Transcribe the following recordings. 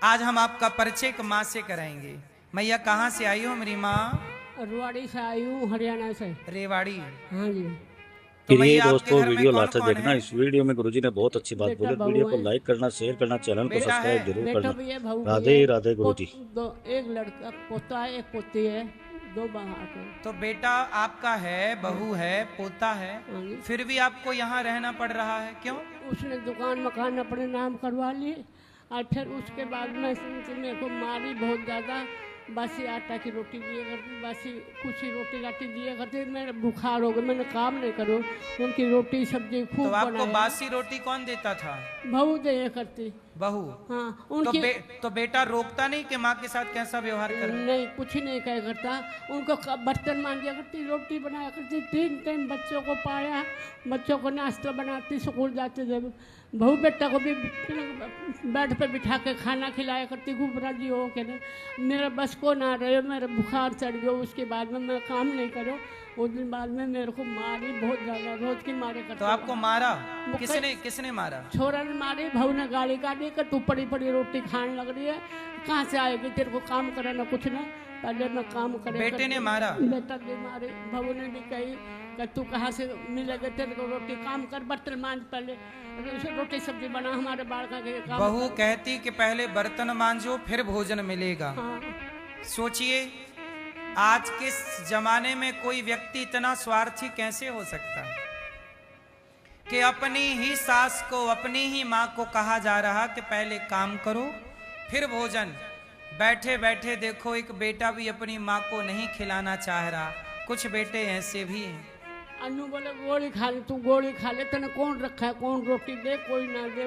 आज हम आपका परिचय एक माँ से कराएंगे। मैया कहाँ से आई हो मेरी माँ? रेवाड़ी से आई हूँ, हरियाणा से। रेवाड़ी। हाँ जी। तो प्रिय मैया आपके दोस्तों, घर में वीडियो कौन लास्ट तक कौन देखना। है? इस वीडियो में गुरुजी ने बहुत अच्छी बात बेटा बोली। बहू वीडियो को है। लाइक करना, शेयर करना, चैनल को बेटा सब्सक्राइब है? जरूर बेटा करना। भी है, बहू भी राधे है। राधे गुरुजी। दो, एक लड़का पोता है, एक पोती है, दो बाहर के। तो बेटा आपका है, बहू है, पोता है, हाँ जी। फिर भी आपको यहाँ रहना पड़ रहा है, क्यों? उसने दुकान मकान अपने नाम करवा ली और फिर उसके बाद में मेरे को मारी बहुत ज़्यादा। बासी आटा की रोटी दिए करती, बासी कुछ ही रोटी राटी दिए करती। मेरे बुखार हो गया, मैंने काम नहीं करो। उनकी रोटी सब्जी खूब तो आपको बनाया। बासी रोटी कौन देता था? बहू दिया करती। बहू। हाँ तो, उनकी तो बेटा रोकता नहीं कि माँ के साथ कैसा व्यवहार कर? नहीं, कुछ नहीं कह करता। उनको बर्तन मांजा करती, रोटी बनाया करती, 3 टाइम बच्चों को पाया, बच्चों को नाश्ता बनाती, स्कूल जाते जब। बहू बेटा को भी बेड पे बिठा के खाना खिलाया करती, खूब राजी हो के। मेरा बस को ना रहे, मेरा बुखार चढ़ गया। उसके बाद में मैं काम नहीं करो। उस दिन बाद में मेरे को मारी बहुत ज़्यादा, रोज की मारे करती। तो आपको मारा? किसने मारा? छोरा ने मारी, बहू ने गाली काटी कि तू पड़ी पड़ी रोटी खाने लग रही है, कहाँ से आएगी, तेरे को काम कराना कुछ ना, पहले मैं काम करे। बेटे ने मारा? बेटा ने मारे। बहू ने भी कही कि तू कहाँ से मिलेगा, तेरे को रोटी काम कर, बर्तन मांज, पहले रोटी सब्जी बना, हमारे बाल का काम। बहू कहती कि पहले बर्तन मांजो फिर भोजन मिलेगा। हाँ। सोचिए, आज के जमाने में कोई व्यक्ति इतना स्वार्थी कैसे हो सकता है कि अपनी ही सास को, अपनी ही माँ को कहा जा रहा कि पहले काम करो फिर भोजन। बैठे बैठे देखो एक बेटा भी अपनी माँ को नहीं खिलाना चाह रहा। कुछ बेटे ऐसे भी हैं। अनु बोले गोली खा ले, तू गोली खा ले, तेने कौन रखा है, कौन रोटी दे, कोई ना दे,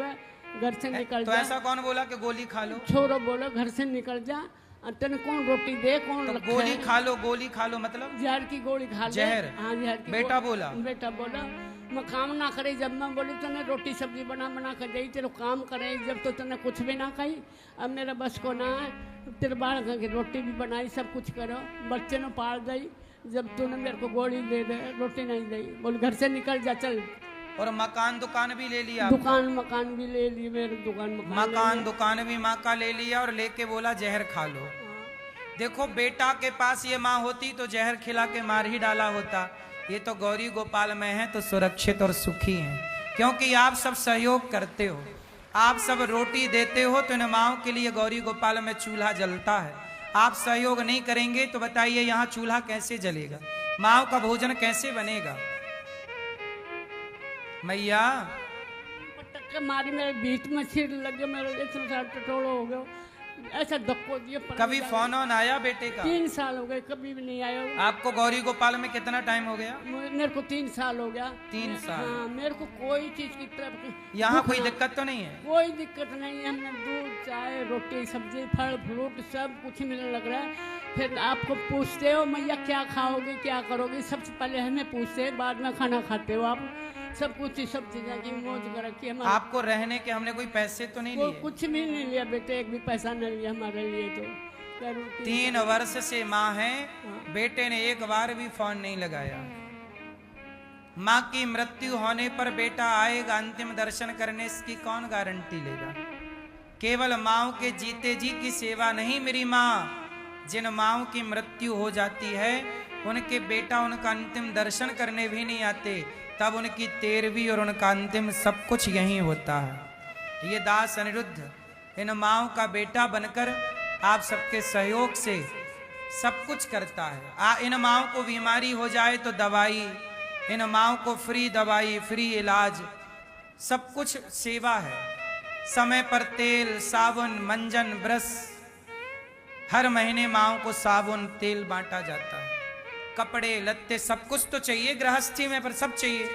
घर से निकल तो जा। ऐसा कौन बोला कि गोली खा लो? छोरो बोलो घर से निकल जा, तेने कौन रोटी दे, कौन तो रखा गोली है? खा लो, गोली खा लो मतलब जहर की गोली खा ले। जहर? हाँ, जहर की बेटा गोली। बोला? बेटा बोला मैं काम ना करे। जब मैं बोली तूने रोटी सब्जी बना बना कर दी, तेरे काम करे, जब तो तूने कुछ भी ना खाई। अब मेरा बस को ना है, तेरे बाल की रोटी भी बनाई, सब कुछ करो, बच्चे ने पाल दी। जब तूने मेरे को गोली दे दे, रोटी नहीं दी, बोल घर से निकल जा, चल। और मकान दुकान भी ले लिया? दुकान मकान भी ले ली, मेरे दुकान दुकान भी माँ का ले लिया और लेके बोला जहर खा लो। देखो, बेटा के पास ये माँ होती तो जहर खिला के मार ही डाला होता। ये तो गौरी गोपाल में है तो सुरक्षित और सुखी हैं, क्योंकि आप सब सहयोग करते हो, आप सब रोटी देते हो, तो इन माँओं के लिए गौरी गोपाल में चूल्हा जलता है। आप सहयोग नहीं करेंगे तो बताइए यहाँ चूल्हा कैसे जलेगा, माँओं का भोजन कैसे बनेगा? मैया पटक के मारी, मेरे बीच में सिर लग गया, मेरे इतना सारा टटोड़ा हो गया, ऐसा धक्को दिया। कभी फोन ऑन आया बेटे का? 3 साल हो गए, कभी भी नहीं आया। आपको गौरी गोपाल में कितना टाइम हो गया? मेरे को 3 साल हो गया। 3 साल? हाँ, मेरे को कोई चीज की तरफ यहाँ कोई दिक्कत तो नहीं है? कोई दिक्कत नहीं है। हमने दूध, चाय, रोटी, सब्जी, फल फ्रूट सब कुछ मिलने लग रहा है। फिर आपको पूछते हो मैया क्या खाओगे, क्या करोगे, सबसे पहले हमें पूछते हैं, बाद में खाना खाते हो आप। सब कुछ, सब चीज़ें की मौज कर रखी है। आपको रहने के हमने कोई पैसे तो नहीं लिए? कुछ भी नहीं लिया बेटे, एक भी पैसा नहीं लिया हमारे लिए। तो 3 वर्ष से माँ है, बेटे ने एक बार भी फोन नहीं लगाया। माँ की मृत्यु होने पर बेटा आएगा अंतिम दर्शन करने, इसकी कौन गारंटी लेगा? केवल माँओं के जीते जी की सेवा नहीं मेरी माँ, जिन माँओं की मृत्यु हो जाती है उनके बेटा उनका अंतिम दर्शन करने भी नहीं आते, तब उनकी 13वीं और उनका अंतिम सब कुछ यहीं होता है। ये दास अनिरुद्ध इन माँओं का बेटा बनकर आप सबके सहयोग से सब कुछ करता है। इन माँओं को बीमारी हो जाए तो दवाई, इन माँओं को फ्री दवाई, फ्री इलाज, सब कुछ सेवा है। समय पर तेल, साबुन, मंजन, ब्रश, हर महीने माँओं को साबुन तेल बांटा जाता है। कपड़े लत्ते सब कुछ तो चाहिए गृहस्थी में, पर सब चाहिए।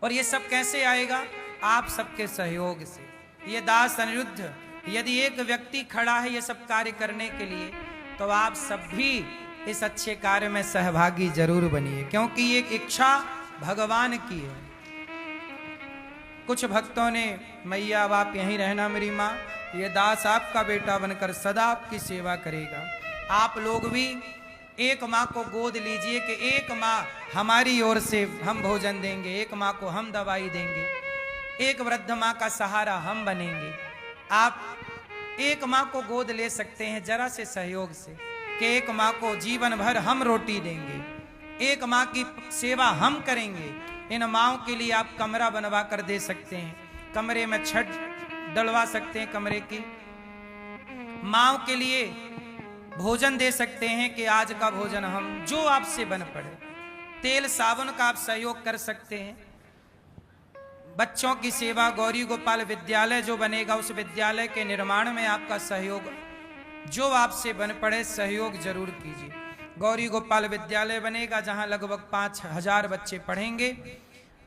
और ये सब कैसे आएगा? आप सबके सहयोग से। ये दास अनिरुद्ध, यदि एक व्यक्ति खड़ा है ये सब कार्य करने के लिए, तो आप सब भी इस अच्छे कार्य में सहभागी जरूर बनिए, क्योंकि ये इच्छा भगवान की है। कुछ भक्तों ने मैया अब आप यहीं रहना मेरी माँ, ये दास आपका बेटा बनकर सदा आपकी सेवा करेगा। आप लोग भी एक माँ को गोद लीजिए कि एक माँ हमारी ओर से हम भोजन देंगे, एक माँ को हम दवाई देंगे, एक वृद्ध माँ का सहारा हम बनेंगे। आप एक माँ को गोद ले सकते हैं जरा से सहयोग से कि एक माँ को जीवन भर हम रोटी देंगे, एक माँ की सेवा हम करेंगे। इन माँओं के लिए आप कमरा बनवा कर दे सकते हैं, कमरे में छत डलवा सकते हैं, कमरे की माँओं के लिए भोजन दे सकते हैं कि आज का भोजन हम जो आपसे बन पड़े, तेल साबुन का आप सहयोग कर सकते हैं। बच्चों की सेवा, गौरी गोपाल विद्यालय जो बनेगा उस विद्यालय के निर्माण में आपका सहयोग जो आपसे बन पड़े सहयोग जरूर कीजिए। गौरी गोपाल विद्यालय बनेगा जहां लगभग 5000 बच्चे पढ़ेंगे।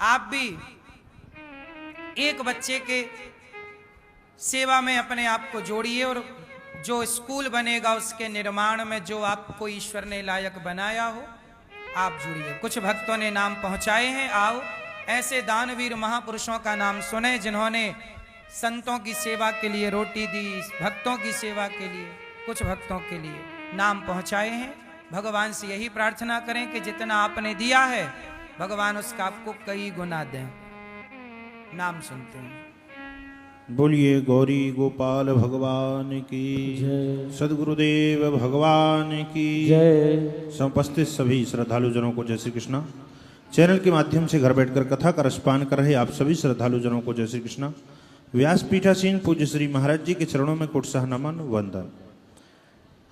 आप भी एक बच्चे के सेवा में अपने आप को जोड़िए और जो स्कूल बनेगा उसके निर्माण में जो आपको ईश्वर ने लायक बनाया हो आप जुड़िए। कुछ भक्तों ने नाम पहुंचाए हैं, आओ ऐसे दानवीर महापुरुषों का नाम सुने जिन्होंने संतों की सेवा के लिए रोटी दी, भक्तों की सेवा के लिए, कुछ भक्तों के लिए नाम पहुंचाए हैं। भगवान से यही प्रार्थना करें कि जितना आपने दिया है भगवान उसका आपको कई गुना दें। नाम सुनते हैं। बोलिए गौरी गोपाल भगवान की जय, सदगुरुदेव भगवान की जय। समुपस्थित सभी श्रद्धालु जनों को जय श्री कृष्णा। चैनल के माध्यम से घर बैठकर कथा का रसपान कर रहे आप सभी श्रद्धालु जनों को जय श्री कृष्णा। व्यासपीठासीन पूज्य श्री महाराज जी के चरणों में कोटसह नमन वंदन।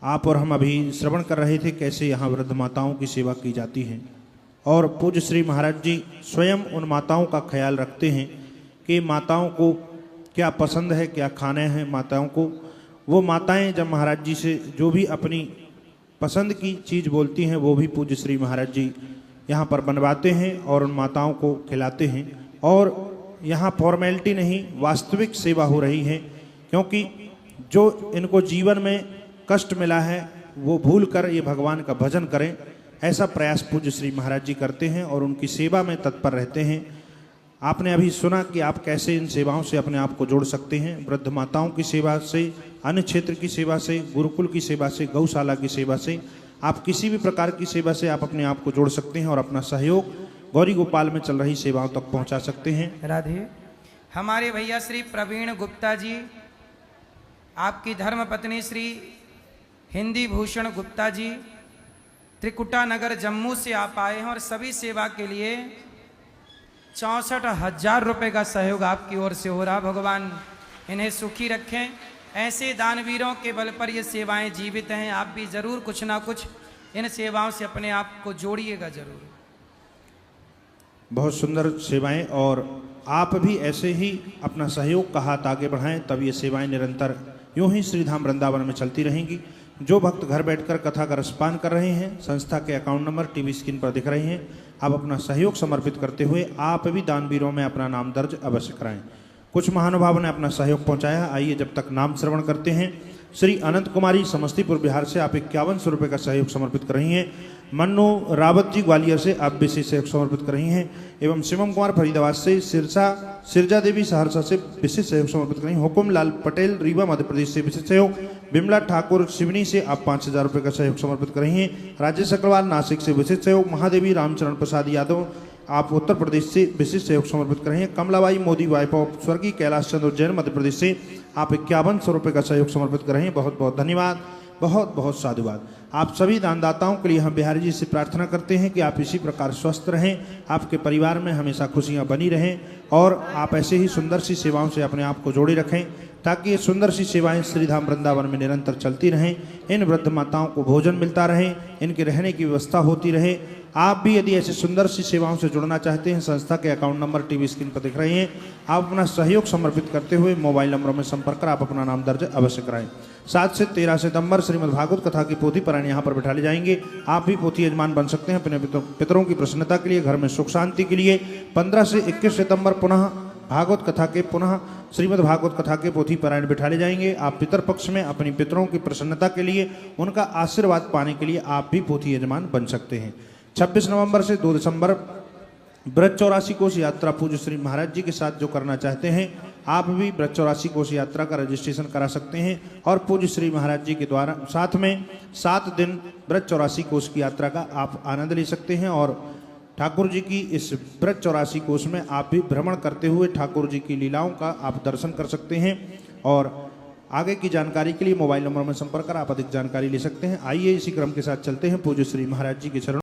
आप और हम अभी श्रवण कर रहे थे कैसे यहाँ वृद्ध माताओं की सेवा की जाती है और पूज्य श्री महाराज जी स्वयं उन माताओं का ख्याल रखते हैं कि माताओं को क्या पसंद है, क्या खाने हैं माताओं को। वो माताएं जब महाराज जी से जो भी अपनी पसंद की चीज़ बोलती हैं वो भी पूज्य श्री महाराज जी यहाँ पर बनवाते हैं और उन माताओं को खिलाते हैं। और यहाँ फॉर्मेलिटी नहीं, वास्तविक सेवा हो रही है, क्योंकि जो इनको जीवन में कष्ट मिला है वो भूल कर ये भगवान का भजन करें, ऐसा प्रयास पूज्य श्री महाराज जी करते हैं और उनकी सेवा में तत्पर रहते हैं। आपने अभी सुना कि आप कैसे इन सेवाओं से अपने आप को जोड़ सकते हैं। वृद्ध माताओं की सेवा से, अन्य क्षेत्र की सेवा से, गुरुकुल की सेवा से, गौशाला की सेवा से, आप किसी भी प्रकार की सेवा से आप अपने आप को जोड़ सकते हैं और अपना सहयोग गौरी गोपाल में चल रही सेवाओं तक पहुंचा सकते हैं। राधे। हमारे भैया श्री प्रवीण गुप्ता जी, आपकी धर्म पत्नी श्री हिंदी भूषण गुप्ता जी त्रिकुटा नगर जम्मू से आप आए हैं और सभी सेवा के लिए 64,000 रुपये का सहयोग आपकी ओर से हो रहा। भगवान इन्हें सुखी रखें। ऐसे दानवीरों के बल पर ये सेवाएं जीवित हैं। आप भी जरूर कुछ ना कुछ इन सेवाओं से अपने आप को जोड़िएगा जरूर। बहुत सुंदर सेवाएं, और आप भी ऐसे ही अपना सहयोग का हाथ आगे बढ़ाएं, तब ये सेवाएं निरंतर यूं ही श्रीधाम वृंदावन में चलती रहेंगी। जो भक्त घर बैठकर कथा का रसपान कर रहे हैं, संस्था के अकाउंट नंबर टीवी स्क्रीन पर दिख रहे हैं। आप अपना सहयोग समर्पित करते हुए आप भी दानवीरों में अपना नाम दर्ज अवश्य कराएं। कुछ महानुभावों ने अपना सहयोग पहुंचाया। आइए जब तक नाम श्रवण करते हैं। श्री अनंत कुमारी समस्तीपुर बिहार से आप 5100 रुपये का सहयोग समर्पित कर रही हैं। मन्नू रावत जी ग्वालियर से आप विशेष सहयोग समर्पित कर रही हैं। एवं शिवम कुमार फरीदाबाद से, सिरजा देवी सहरसा से विशेष सहयोग समर्पित कर रही हैं। हुकुम लाल पटेल रीवा मध्य प्रदेश से विशेष सहयोग। बिमला ठाकुर सिवनी से आप 5000 रुपये का सहयोग समर्पित कर रही हैं। राजेश अग्रवाल नासिक से विशेष सहयोग। महादेवी रामचरण प्रसाद यादव आप उत्तर प्रदेश से विशेष सहयोग समर्पित कर रहे हैं। कमलाबाई मोदी वाइफ ऑफ स्वर्गीय कैलाश चंद्र जैन मध्य प्रदेश से आप 5100 रुपये का सहयोग समर्पित कर रहे हैं। बहुत बहुत धन्यवाद, बहुत बहुत साधुवाद। आप सभी दानदाताओं के लिए हम बिहारी जी से प्रार्थना करते हैं कि आप इसी प्रकार स्वस्थ रहें, आपके परिवार में हमेशा खुशियां बनी रहें और आप ऐसे ही सुंदर सी सेवाओं से अपने आप को जोड़े रखें, ताकि ये सुंदर सी सेवाएं श्रीधाम वृंदावन में निरंतर चलती रहें। इन वृद्ध माताओं को भोजन मिलता रहे, इनके रहने की व्यवस्था होती रहे। आप भी यदि ऐसी सुंदर सी सेवाओं से जुड़ना चाहते हैं, संस्था के अकाउंट नंबर टीवी स्क्रीन पर दिख रहे हैं। आप अपना सहयोग समर्पित करते हुए मोबाइल नंबरों में संपर्क कर आप अपना नाम दर्ज अवश्य कराएं। 7 से 13 सितंबर श्रीमद् भागवत कथा की पोथी पारायण यहाँ पर बिठा ले जाएंगे। आप भी पोथी यजमान बन सकते हैं अपने पितरों की प्रसन्नता के लिए, घर में सुख शांति के लिए। 15 से 21 सितंबर पुनः भागवत कथा के श्रीमद् भागवत कथा के पोथी पारायण बिठा ले जाएंगे। आप पितर पक्ष में अपनी पितरों की प्रसन्नता के लिए, उनका आशीर्वाद पाने के लिए आप भी पोथी यजमान बन सकते हैं। 26 नवंबर से 2 दिसंबर ब्रज 84 कोष यात्रा पूज्य श्री महाराज जी के साथ जो करना चाहते हैं, आप भी ब्रज 84 कोष यात्रा का रजिस्ट्रेशन करा सकते हैं और पूज्य श्री महाराज जी के द्वारा साथ में 7 दिन ब्रज 84 कोष की यात्रा का आप आनंद ले सकते हैं। और ठाकुर जी की इस ब्रज 84 कोष में आप भी भ्रमण करते हुए ठाकुर जी की लीलाओं का आप दर्शन कर सकते हैं। और आगे की जानकारी के लिए मोबाइल नंबर में संपर्क कर आप अधिक जानकारी ले सकते हैं। आइए इसी क्रम के साथ चलते हैं पूज्य श्री महाराज जी के चरणों